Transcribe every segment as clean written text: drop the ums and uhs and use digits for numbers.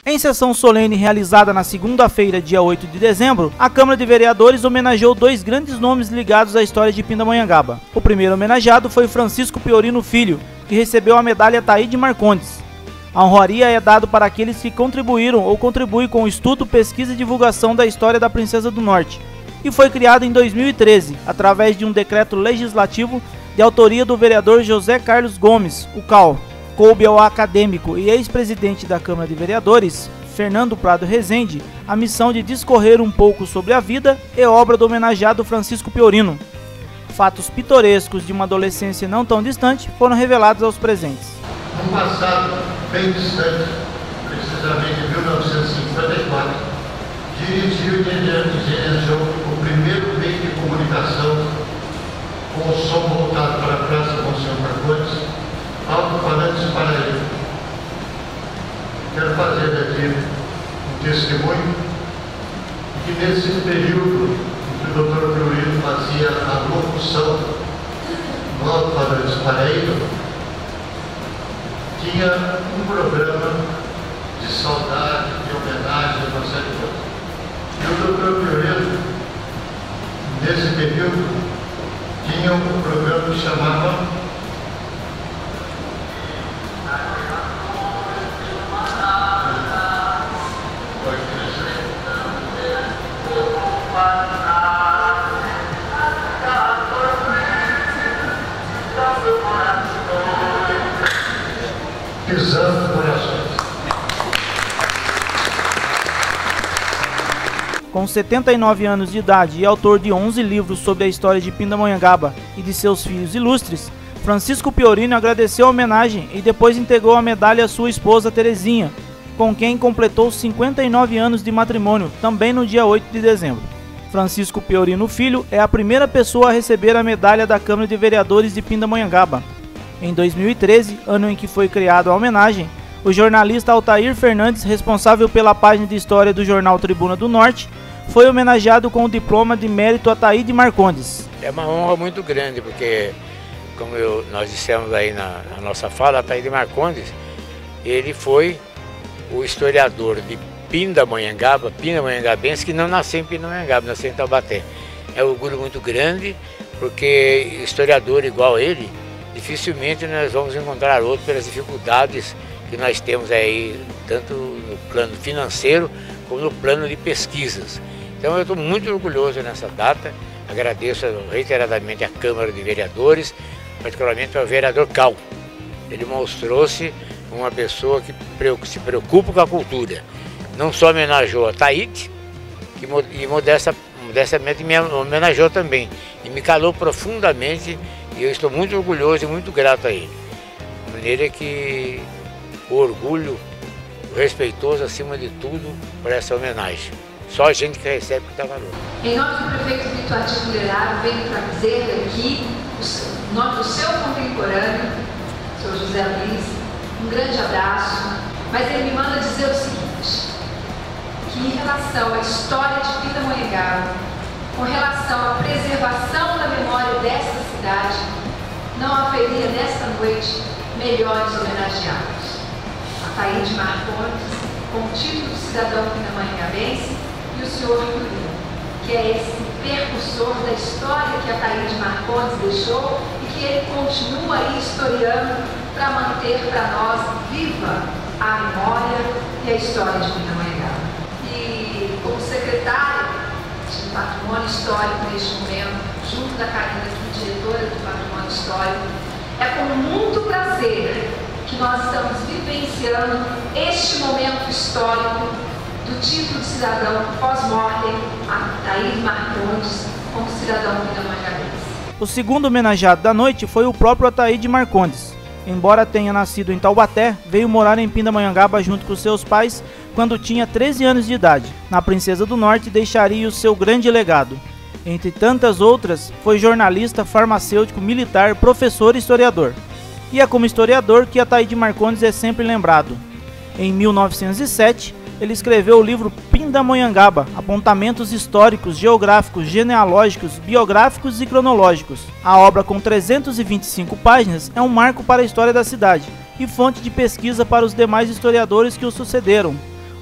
Em sessão solene realizada na segunda-feira, dia 8 de dezembro, a Câmara de Vereadores homenageou dois grandes nomes ligados à história de Pindamonhangaba. O primeiro homenageado foi Francisco Piorino Filho, que recebeu a medalha Taide Marcondes. A honraria é dado para aqueles que contribuíram ou contribuem com o estudo, pesquisa e divulgação da história da Princesa do Norte, e foi criado em 2013, através de um decreto legislativo de autoria do vereador José Carlos Gomes, o CAL. Coube ao acadêmico e ex-presidente da Câmara de Vereadores, Fernando Prado Rezende, a missão de discorrer um pouco sobre a vida e obra do homenageado Francisco Piorino. Fatos pitorescos de uma adolescência não tão distante foram revelados aos presentes. No passado, bem distante, precisamente em 1954, dirigiu e dirigeu o primeiro meio de comunicação com o som voltado para a Praça Monsenhor Marcondes, alto-falantes para ele. Quero fazer aqui um testemunho que nesse período em que o Dr. Piorino fazia a locução no alto-falantes para ele, tinha um programa de saudade, de homenagem a uma série de coisas. E o Dr. Piorino, nesse período, tinha um programa que chamava Pisando Corações. Com 79 anos de idade e autor de 11 livros sobre a história de Pindamonhangaba e de seus filhos ilustres, Francisco Piorino agradeceu a homenagem e depois entregou a medalha à sua esposa Terezinha, com quem completou 59 anos de matrimônio, também no dia 8 de dezembro. Francisco Piorino Filho é a primeira pessoa a receber a medalha da Câmara de Vereadores de Pindamonhangaba. Em 2013, ano em que foi criada a homenagem, o jornalista Altair Fernandes, responsável pela página de história do jornal Tribuna do Norte, foi homenageado com o diploma de mérito a Taide Marcondes. É uma honra muito grande, porque, como nós dissemos aí na nossa fala, Taide Marcondes, ele foi o historiador de Pindamonhangaba, pindamonhangabense, que não nasceu em Pindamonhangaba, nasceu em Taubaté. É um orgulho muito grande, porque historiador igual ele, dificilmente nós vamos encontrar outro pelas dificuldades que nós temos aí, tanto no plano financeiro como no plano de pesquisas. Então eu estou muito orgulhoso nessa data, agradeço reiteradamente à Câmara de Vereadores, particularmente ao vereador Cal. Ele mostrou-se uma pessoa que se preocupa com a cultura. Não só homenageou a Taide, e modestamente me homenageou também, e me calou profundamente. E eu estou muito orgulhoso e muito grato a ele. De maneira que o orgulho, o respeitoso acima de tudo por essa homenagem. Só a gente que recebe que dá valor. Em nome do prefeito Vitor Ativo Leraro, venho trazer aqui, em nome do seu contemporâneo, o senhor José Luiz, um grande abraço. Mas ele me manda dizer o seguinte, que em relação à história de Pindamonhangaba, com relação à preservação da memória desta cidade, não haveria nesta noite melhores homenageados. A Taide Marcondes, com o título de cidadão pindamonhangabense, e o senhor Piorino, que é esse percursor da história que a Taide Marcondes deixou e que ele continua aí historiando para manter para nós viva a memória e a história de Pindamonhangaba. E como secretário de Patrimônio Histórico neste momento, junto da Karina, aqui, diretora do Patrimônio Histórico, é com muito prazer que nós estamos vivenciando este momento histórico do título de cidadão pós-mortem a Taide Marcondes como cidadão pindamonhangabense. O segundo homenageado da noite foi o próprio Taide Marcondes. Embora tenha nascido em Taubaté, veio morar em Pindamonhangaba junto com seus pais quando tinha 13 anos de idade. Na Princesa do Norte deixaria o seu grande legado. Entre tantas outras, foi jornalista, farmacêutico, militar, professor e historiador. E é como historiador que a Taide Marcondes é sempre lembrado. Em 1907, ele escreveu o livro Pindamonhangaba, apontamentos históricos, geográficos, genealógicos, biográficos e cronológicos. A obra, com 325 páginas, é um marco para a história da cidade e fonte de pesquisa para os demais historiadores que o sucederam.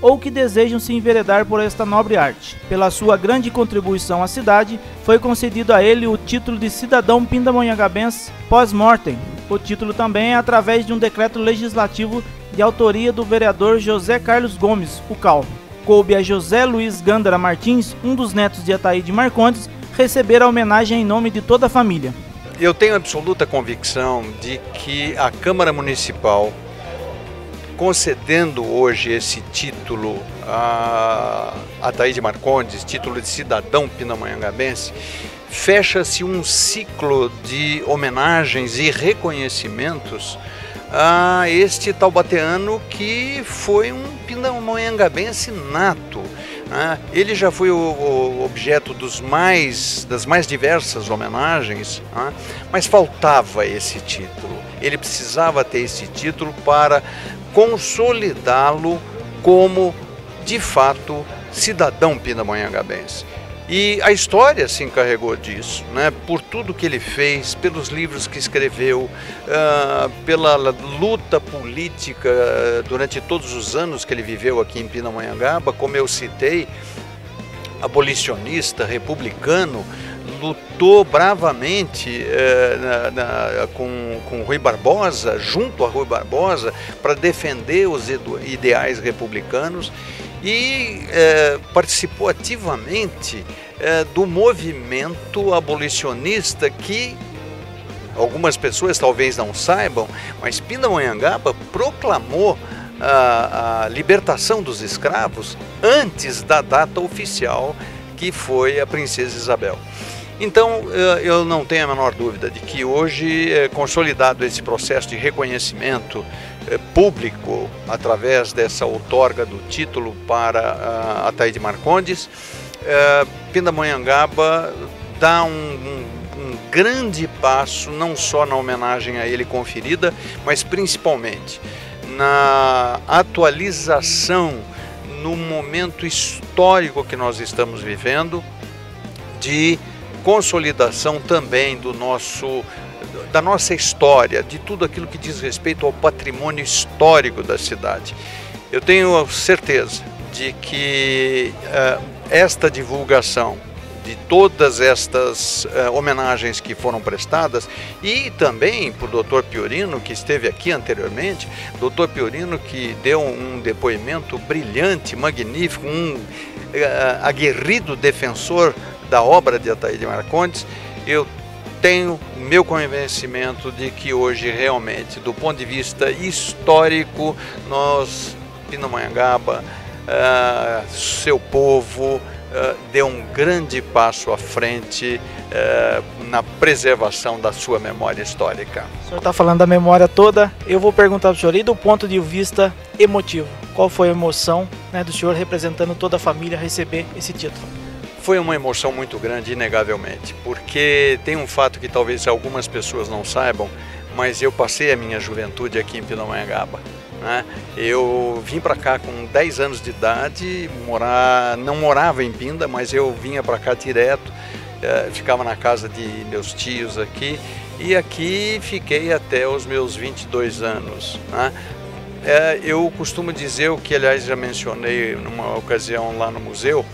ou que desejam se enveredar por esta nobre arte. Pela sua grande contribuição à cidade, foi concedido a ele o título de cidadão pindamonhangabense pós-mortem. O título também é através de um decreto legislativo de autoria do vereador José Carlos Gomes, o Cal. Coube a José Luiz Gândara Martins, um dos netos de Ataíde Marcondes, receber a homenagem em nome de toda a família. Eu tenho absoluta convicção de que a Câmara Municipal, concedendo hoje esse título a Ataíde Marcondes, título de cidadão pindamonhangabense, fecha-se um ciclo de homenagens e reconhecimentos a este taubateano que foi um pindamonhangabense nato. Ele já foi o objeto das mais diversas homenagens, mas faltava esse título. Ele precisava ter esse título para consolidá-lo como, de fato, cidadão pindamonhangabense. E a história se encarregou disso, né? Por tudo que ele fez, pelos livros que escreveu, pela luta política durante todos os anos que ele viveu aqui em Pindamonhangaba, como eu citei, abolicionista, republicano, lutou bravamente com Rui Barbosa, junto a Rui Barbosa, para defender os ideais republicanos e participou ativamente do movimento abolicionista que algumas pessoas talvez não saibam, mas Pindamonhangaba proclamou a libertação dos escravos antes da data oficial, que foi a Princesa Isabel. Então, eu não tenho a menor dúvida de que hoje, consolidado esse processo de reconhecimento público, através dessa outorga do título para Ataíde Marcondes, Pindamonhangaba dá um grande passo, não só na homenagem a ele conferida, mas principalmente na atualização, no momento histórico que nós estamos vivendo, de consolidação também da nossa história, de tudo aquilo que diz respeito ao patrimônio histórico da cidade. Eu tenho certeza de que esta divulgação de todas estas homenagens que foram prestadas, e também por Dr. Piorino, que esteve aqui anteriormente, Dr. Piorino que deu um depoimento brilhante, magnífico, um aguerrido defensor da obra de Ataíde Marcondes, eu tenho meu convencimento de que hoje realmente, do ponto de vista histórico, nós, Pindamonhangaba, seu povo, deu um grande passo à frente na preservação da sua memória histórica. O senhor está falando da memória toda, eu vou perguntar para o senhor, e do ponto de vista emotivo, qual foi a emoção, né, do senhor representando toda a família receber esse título? Foi uma emoção muito grande, inegavelmente, porque tem um fato que talvez algumas pessoas não saibam, mas eu passei a minha juventude aqui em Pindamonhangaba. Eu vim para cá com 10 anos de idade, não morava em Pinda, mas eu vinha para cá direto, ficava na casa de meus tios aqui, e aqui fiquei até os meus 22 anos. Eu costumo dizer, o que aliás já mencionei numa ocasião lá no museu,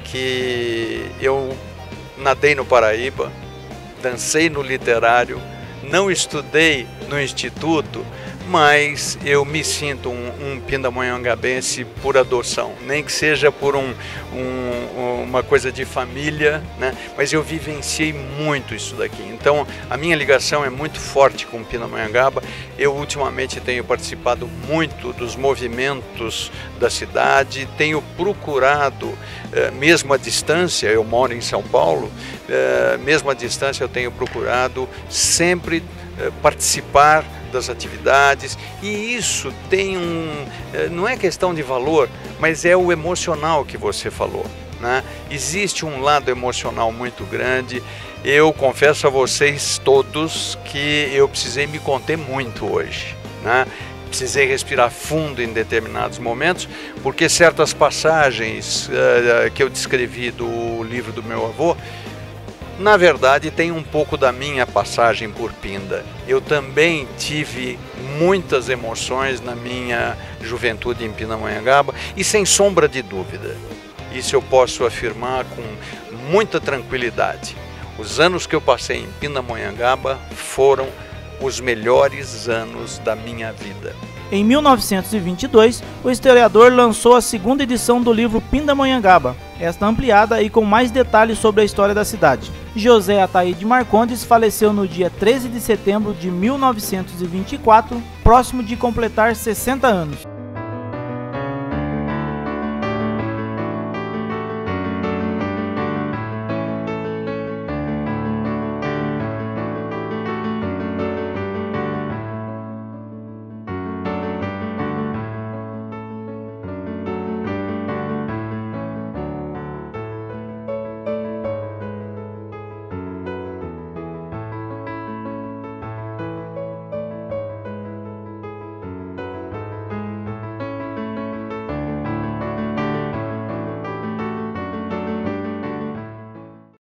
que eu nadei no Paraíba, dancei no Literário, não estudei no Instituto, mas eu me sinto um pindamonhangabense por adoção, nem que seja por uma coisa de família, né? Mas eu vivenciei muito isso daqui. Então a minha ligação é muito forte com Pindamonhangaba. Eu ultimamente tenho participado muito dos movimentos da cidade, tenho procurado, mesmo à distância, eu moro em São Paulo, mesmo à distância eu tenho procurado sempre participar das atividades, e isso tem não é questão de valor, mas é o emocional que você falou, né? Existe um lado emocional muito grande. Eu confesso a vocês todos que eu precisei me conter muito hoje, né? Precisei respirar fundo em determinados momentos, porque certas passagens que eu descrevi do livro do meu avô Na verdade, tem um pouco da minha passagem por Pinda. Eu também tive muitas emoções na minha juventude em Pindamonhangaba e sem sombra de dúvida, isso eu posso afirmar com muita tranquilidade. Os anos que eu passei em Pindamonhangaba foram os melhores anos da minha vida. Em 1922, o historiador lançou a segunda edição do livro Pindamonhangaba, esta ampliada e com mais detalhes sobre a história da cidade. José Ataíde Marcondes faleceu no dia 13 de setembro de 1924, próximo de completar 60 anos.